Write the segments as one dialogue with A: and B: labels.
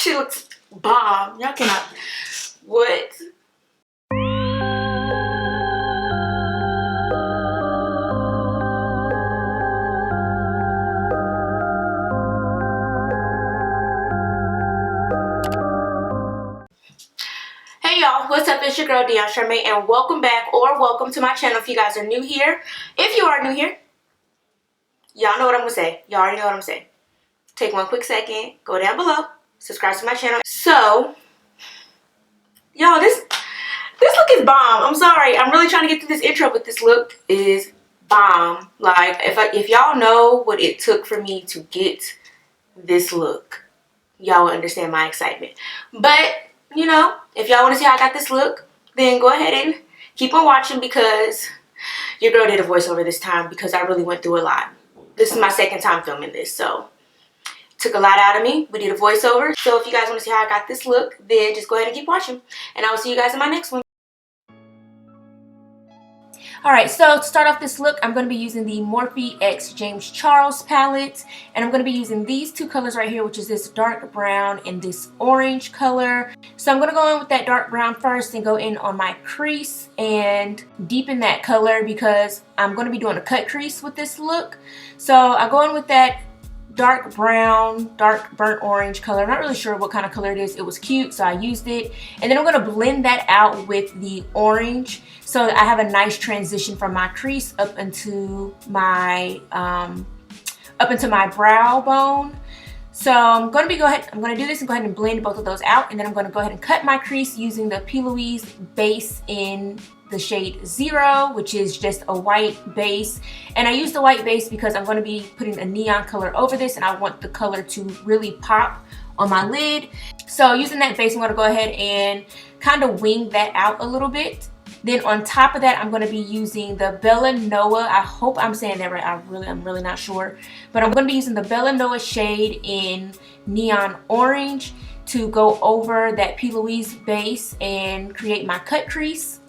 A: She looks bomb. Y'all cannot. What? Hey y'all, what's up? It's your girl Anastasia, and welcome back or welcome to my channel if you guys are new here. If you are new here, y'all know what I'm gonna say. Y'all already know what I'm saying. Take one quick second, go down below, subscribe to my channel. So, y'all, this look is bomb. I'm sorry, I'm really trying to get through this intro, but this look is bomb. Like, if y'all know what it took for me to get this look, y'all will understand my excitement. But you know, if y'all want to see how I got this look, then go ahead and keep on watching, because your girl did a voiceover this time because I really went through a lot. This is my second time filming this, so it took a lot out of me. We did a voiceover. So if you guys want to see how I got this look, then just go ahead and keep watching. And I will see you guys in my next one. Alright, so to start off this look, I'm going to be using the Morphe X James Charles palette. And I'm going to be using these two colors right here, which is this dark brown and this orange color. So I'm going to go in with that dark brown first and go in on my crease and deepen that color, because I'm going to be doing a cut crease with this look. So I go in with that dark brown, dark burnt orange color. I'm not really sure what kind of color it is. It was cute, so I used it. And then I'm going to blend that out with the orange, so that I have a nice transition from my crease up into my brow bone. So I'm going to do this and go ahead and blend both of those out, and then I'm going to go ahead and cut my crease using the P. Louise base in the shade 0, which is just a white base. And I use the white base because I'm going to be putting a neon color over this, and I want the color to really pop on my lid. So using that base, I'm going to go ahead and kind of wing that out a little bit. Then on top of that, I'm going to be using the Bella Noia. I hope I'm saying that right. I'm really not sure. But I'm going to be using the Bella Noia shade in neon orange to go over that P. Louise base and create my cut crease.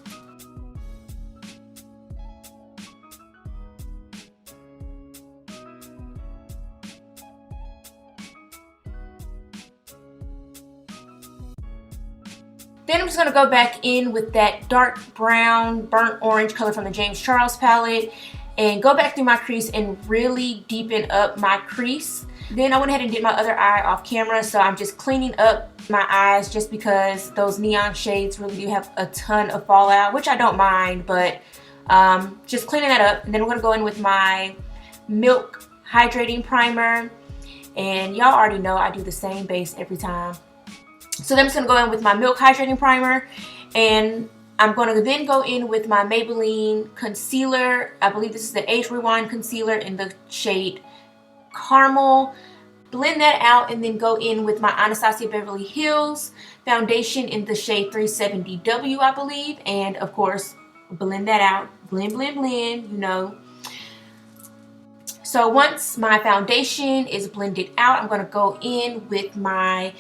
A: Then I'm just going to go back in with that dark brown, burnt orange color from the James Charles palette and go back through my crease and really deepen up my crease. Then I went ahead and did my other eye off camera, so I'm just cleaning up my eyes just because those neon shades really do have a ton of fallout, which I don't mind, but just cleaning that up. And then we're going to go in with my Milk Hydrating Primer, and y'all already know I do the same base every time. So then I'm just going to go in with my Milk Hydrating Primer, and I'm going to then go in with my Maybelline Concealer. I believe this is the Age Rewind Concealer in the shade Caramel. Blend that out, and then go in with my Anastasia Beverly Hills Foundation in the shade 370W, I believe. And of course, blend that out. Blend, blend, blend, you know. So once my foundation is blended out, I'm going to go in with my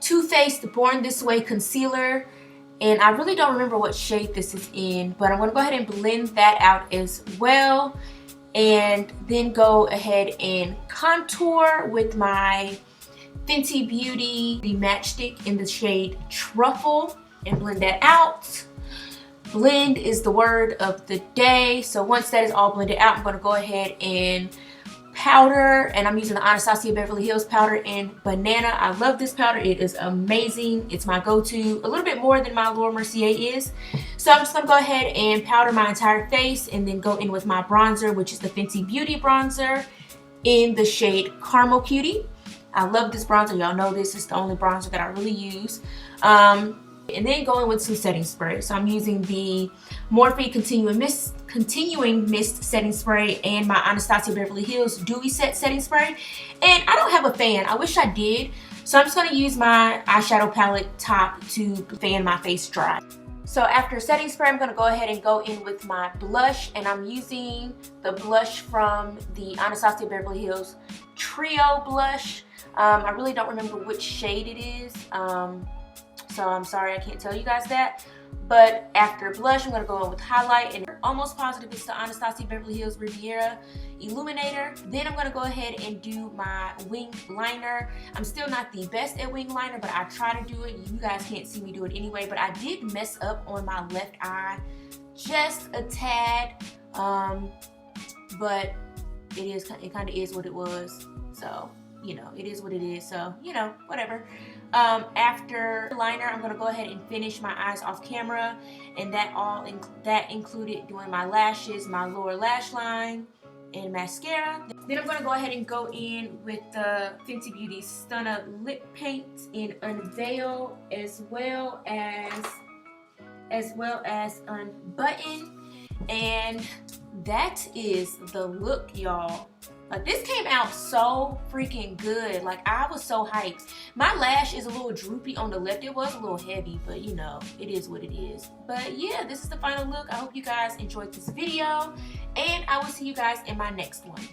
A: Too Faced Born This Way concealer, and I really don't remember what shade this is in, but I'm going to go ahead and blend that out as well, and then go ahead and contour with my Fenty Beauty the matchstick in the shade Truffle and blend that out. Blend is the word of the day. So once that is all blended out, I'm going to go ahead and powder, and I'm using the Anastasia Beverly Hills powder in Banana. I love this powder. It is amazing. It's my go-to, a little bit more than my Laura Mercier is. So I'm just going to go ahead and powder my entire face, and then go in with my bronzer, which is the Fenty Beauty bronzer in the shade Caramel Cutie. I love this bronzer. Y'all know this is the only bronzer that I really use. And then go in with some setting spray. So I'm using the Morphe Continuing Mist Setting Spray and my Anastasia Beverly Hills Dewy Set Setting Spray. And I don't have a fan. I wish I did. So I'm just going to use my eyeshadow palette top to fan my face dry. So after setting spray, I'm going to go ahead and go in with my blush. And I'm using the blush from the Anastasia Beverly Hills Trio Blush. I really don't remember which shade it is. so I'm sorry I can't tell you guys that. But after blush, I'm going to go in with highlight, and almost positive it's the Anastasia Beverly Hills Riviera Illuminator. Then I'm going to go ahead and do my wing liner. I'm still not the best at wing liner, but I try to do it. You guys can't see me do it anyway, but I did mess up on my left eye just a tad, but it kind of is what it was. So, you know, it is what it is. So, you know, whatever. After liner, I'm gonna go ahead and finish my eyes off camera, and that included doing my lashes, my lower lash line, and mascara. Then I'm gonna go ahead and go in with the Fenty Beauty Stunna lip paint in Unveil, as well as Unbutton, and that is the look, y'all. Like, this came out so freaking good. Like, I was so hyped. My lash is a little droopy on the left. It was a little heavy, but you know, it is what it is. But yeah, this is the final look. I hope you guys enjoyed this video, and I will see you guys in my next one.